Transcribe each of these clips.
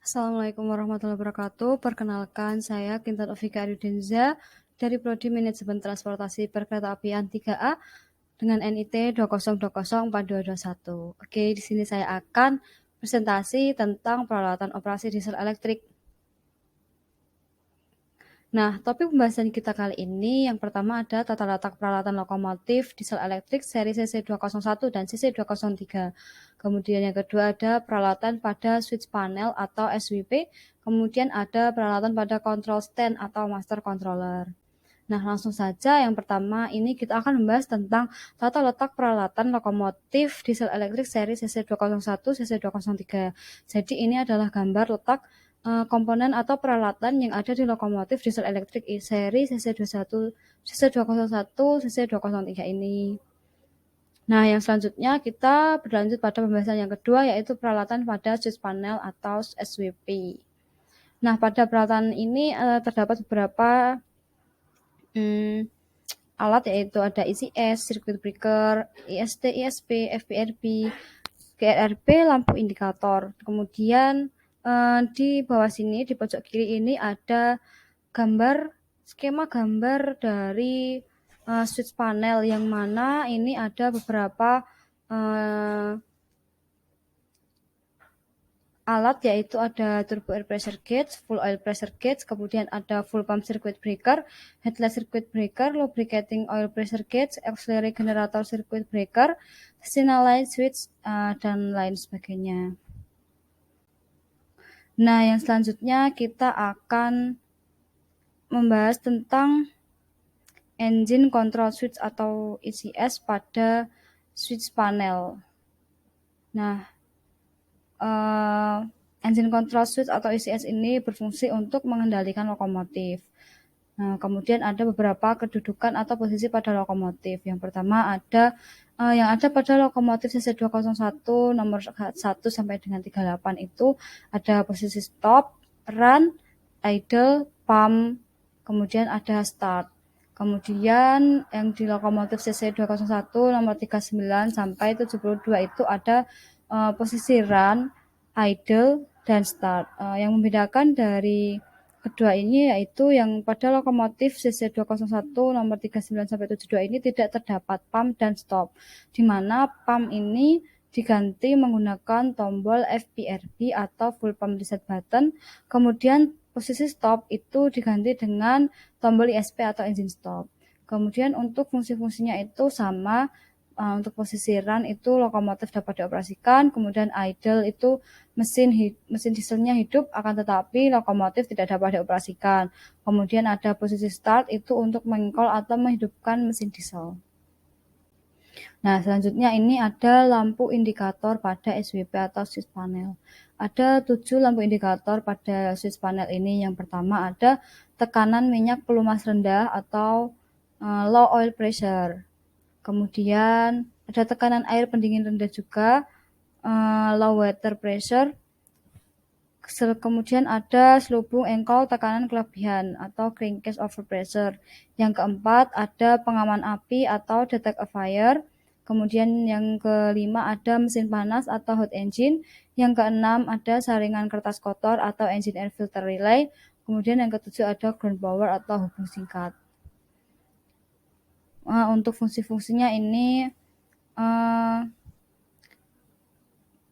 Assalamualaikum warahmatullahi wabarakatuh. Perkenalkan, saya Kintan Ovika Aryudenza dari Prodi Manajemen Transportasi Perkeretaapian 3A dengan NIT 20204221. Oke, di sini saya akan presentasi tentang peralatan operasi diesel elektrik. Nah, topik pembahasan kita kali ini yang pertama ada tata letak peralatan lokomotif diesel elektrik seri CC201 dan CC203. Kemudian yang kedua ada peralatan pada switch panel atau SWP. Kemudian ada peralatan pada control stand atau master controller. Nah, langsung saja yang pertama ini kita akan membahas tentang tata letak peralatan lokomotif diesel elektrik seri CC201, CC203. Jadi ini adalah gambar letak komponen atau peralatan yang ada di lokomotif diesel elektrik seri CC21, CC201, CC203 ini. Nah, yang selanjutnya kita berlanjut pada pembahasan yang kedua yaitu peralatan pada switch panel atau SWP. Nah, pada peralatan ini terdapat beberapa alat yaitu ada ICS, circuit breaker, IST, ISP, FPRB, GRRB, lampu indikator. Kemudian di bawah sini di pojok kiri ini ada skema gambar dari switch panel yang mana ini ada beberapa alat yaitu ada turbo air pressure gauge, full oil pressure gauge, kemudian ada full pump circuit breaker, headlight circuit breaker, lubricating oil pressure gauge, auxiliary generator circuit breaker, signal light switch, dan lain sebagainya. Nah, yang selanjutnya kita akan membahas tentang engine control switch atau ECS pada switch panel. Nah, engine control switch atau ECS ini berfungsi untuk mengendalikan lokomotif. Nah, kemudian ada beberapa kedudukan atau posisi pada lokomotif. Yang pertama ada yang ada pada lokomotif CC201 nomor 1 sampai dengan 38 itu ada posisi stop, run, idle, pump, kemudian ada start. Kemudian yang di lokomotif CC201 nomor 39 sampai 72 itu ada posisi run, idle, dan start. Yang membedakan dari kedua ini yaitu yang pada lokomotif CC201 nomor 39 sampai 72 ini tidak terdapat pump dan stop, di mana pump ini diganti menggunakan tombol FPRB atau full pump reset button. Kemudian posisi stop itu diganti dengan tombol ISP atau engine stop. Kemudian untuk fungsi-fungsinya itu sama. Untuk posisi run itu lokomotif dapat dioperasikan, kemudian idle itu mesin dieselnya hidup akan tetapi lokomotif tidak dapat dioperasikan. Kemudian ada posisi start itu untuk mengcall atau menghidupkan mesin diesel. Nah, selanjutnya ini ada lampu indikator pada SWP atau switch panel. Ada 7 lampu indikator pada switch panel ini. Yang pertama ada tekanan minyak pelumas rendah atau low oil pressure. Kemudian ada tekanan air pendingin rendah juga, low water pressure. Kemudian ada selubung engkol tekanan kelebihan atau crankcase overpressure. Yang keempat ada pengaman api atau detect a fire. Kemudian yang kelima ada mesin panas atau hot engine. Yang keenam ada saringan kertas kotor atau engine air filter relay. Kemudian yang ketujuh ada ground power atau hubung singkat. Untuk fungsi-fungsinya ini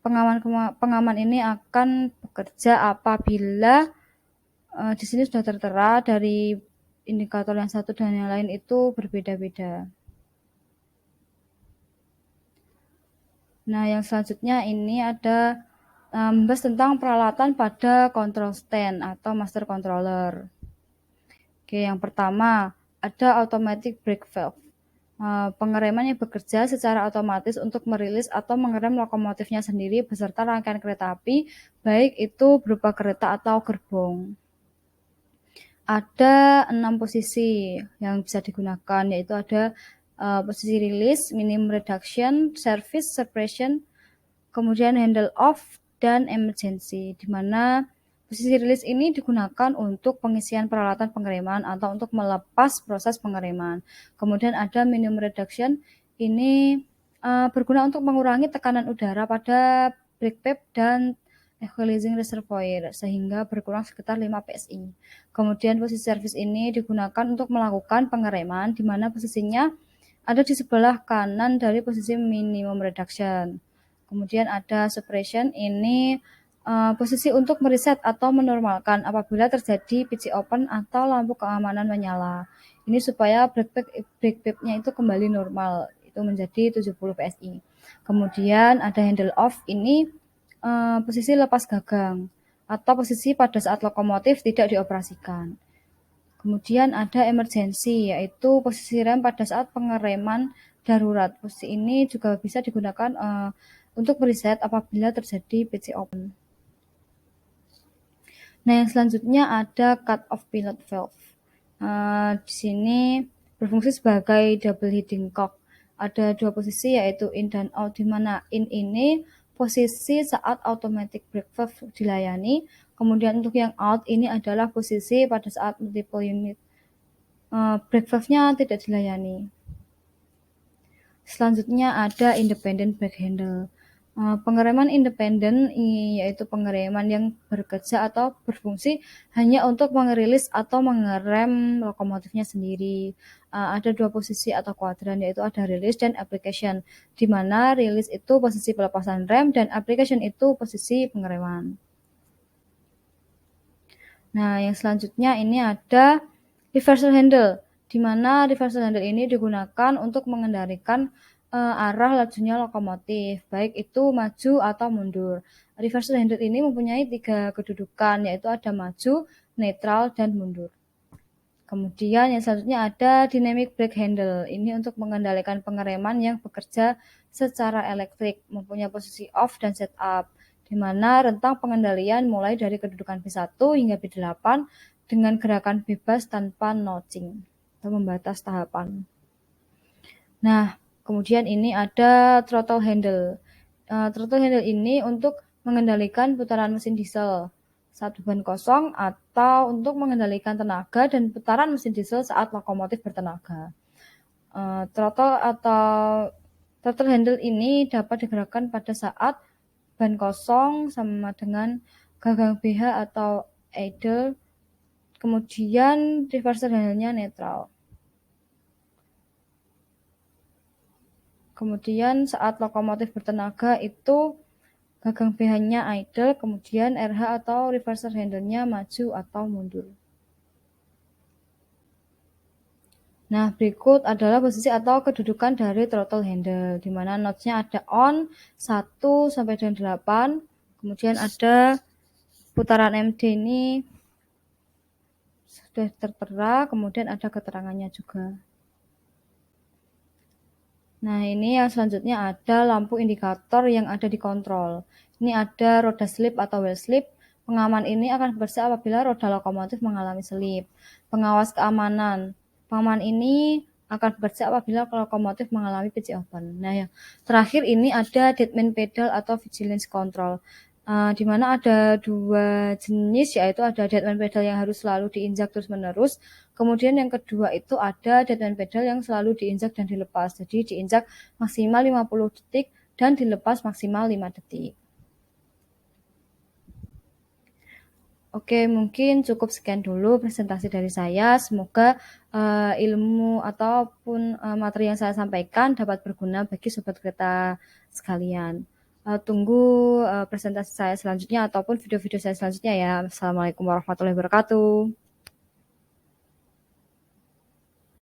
pengaman ini akan bekerja apabila di sini sudah tertera dari indikator yang satu dan yang lain itu berbeda-beda. Nah, yang selanjutnya ini ada membahas tentang peralatan pada control stand atau master controller. Oke, yang pertama ada automatic brake valve. Pengereman yang bekerja secara otomatis untuk merilis atau mengerem lokomotifnya sendiri beserta rangkaian kereta api, baik itu berupa kereta atau gerbong. Ada 6 posisi yang bisa digunakan, yaitu ada posisi release, minimum reduction, service, suppression, kemudian handle off, dan emergency, di mana posisi release ini digunakan untuk pengisian peralatan pengereman atau untuk melepas proses pengereman. Kemudian ada minimum reduction, ini berguna untuk mengurangi tekanan udara pada brake pad dan equalizing reservoir sehingga berkurang sekitar 5 PSI. Kemudian posisi servis ini digunakan untuk melakukan pengereman di mana posisinya ada di sebelah kanan dari posisi minimum reduction. Kemudian ada suppression, ini posisi untuk mereset atau menormalkan apabila terjadi pitch open atau lampu keamanan menyala. Ini supaya brake pad-nya itu kembali normal, itu menjadi 70 PSI. Kemudian ada handle off, ini posisi lepas gagang atau posisi pada saat lokomotif tidak dioperasikan. Kemudian ada emergency, yaitu posisi rem pada saat pengereman darurat. Posisi ini juga bisa digunakan untuk mereset apabila terjadi pitch open. Nah, yang selanjutnya ada cut off pilot valve. Di sini berfungsi sebagai double heading cock. Ada dua posisi yaitu in dan out, di mana in ini posisi saat automatic brake valve dilayani. Kemudian untuk yang out ini adalah posisi pada saat multiple unit brake valve-nya tidak dilayani. Selanjutnya ada independent brake handle. Pengereman independen yaitu pengereman yang bekerja atau berfungsi hanya untuk merilis atau mengerem lokomotifnya sendiri. Ada dua posisi atau kuadran, yaitu ada release dan application, di mana release itu posisi pelepasan rem dan application itu posisi pengereman. Nah, yang selanjutnya ini ada reversal handle, di mana reversal handle ini digunakan untuk mengendalikan arah lajunya lokomotif, baik itu maju atau mundur. Reversal handle ini mempunyai 3 kedudukan, yaitu ada maju, netral, dan mundur. Kemudian yang selanjutnya ada dynamic brake handle, ini untuk mengendalikan pengereman yang bekerja secara elektrik, mempunyai posisi off dan setup, di mana rentang pengendalian mulai dari kedudukan P1 hingga P8 dengan gerakan bebas tanpa notching atau membatas tahapan. Nah, kemudian ini ada throttle handle. Throttle handle ini untuk mengendalikan putaran mesin diesel saat beban kosong atau untuk mengendalikan tenaga dan putaran mesin diesel saat lokomotif bertenaga. Throttle handle ini dapat digerakkan pada saat ban kosong sama dengan gagang BH atau idle. Kemudian reversal handle-nya netral. Kemudian saat lokomotif bertenaga itu gagang BH-nya idle, kemudian RH atau reversal handle-nya maju atau mundur. Nah, berikut adalah posisi atau kedudukan dari throttle handle, di mana notch-nya ada on 1 sampai dengan 8, kemudian ada putaran MD ini sudah tertera, kemudian ada keterangannya juga. Nah, ini yang selanjutnya ada lampu indikator yang ada di kontrol. Ini ada roda slip atau wheel slip. Pengaman ini akan bekerja apabila roda lokomotif mengalami selip. Pengawas keamanan. Pengaman ini akan bekerja apabila lokomotif mengalami pitch open. Nah, yang terakhir ini ada deadman pedal atau vigilance control. Di mana ada dua jenis, yaitu ada deadman pedal yang harus selalu diinjak terus-menerus. Kemudian yang kedua itu ada deadman pedal yang selalu diinjak dan dilepas. Jadi diinjak maksimal 50 detik dan dilepas maksimal 5 detik. Oke, mungkin cukup sekian dulu presentasi dari saya. Semoga ilmu ataupun materi yang saya sampaikan dapat berguna bagi sobat kereta sekalian. Tunggu presentasi saya selanjutnya ataupun video-video saya selanjutnya ya. Assalamualaikum warahmatullahi wabarakatuh.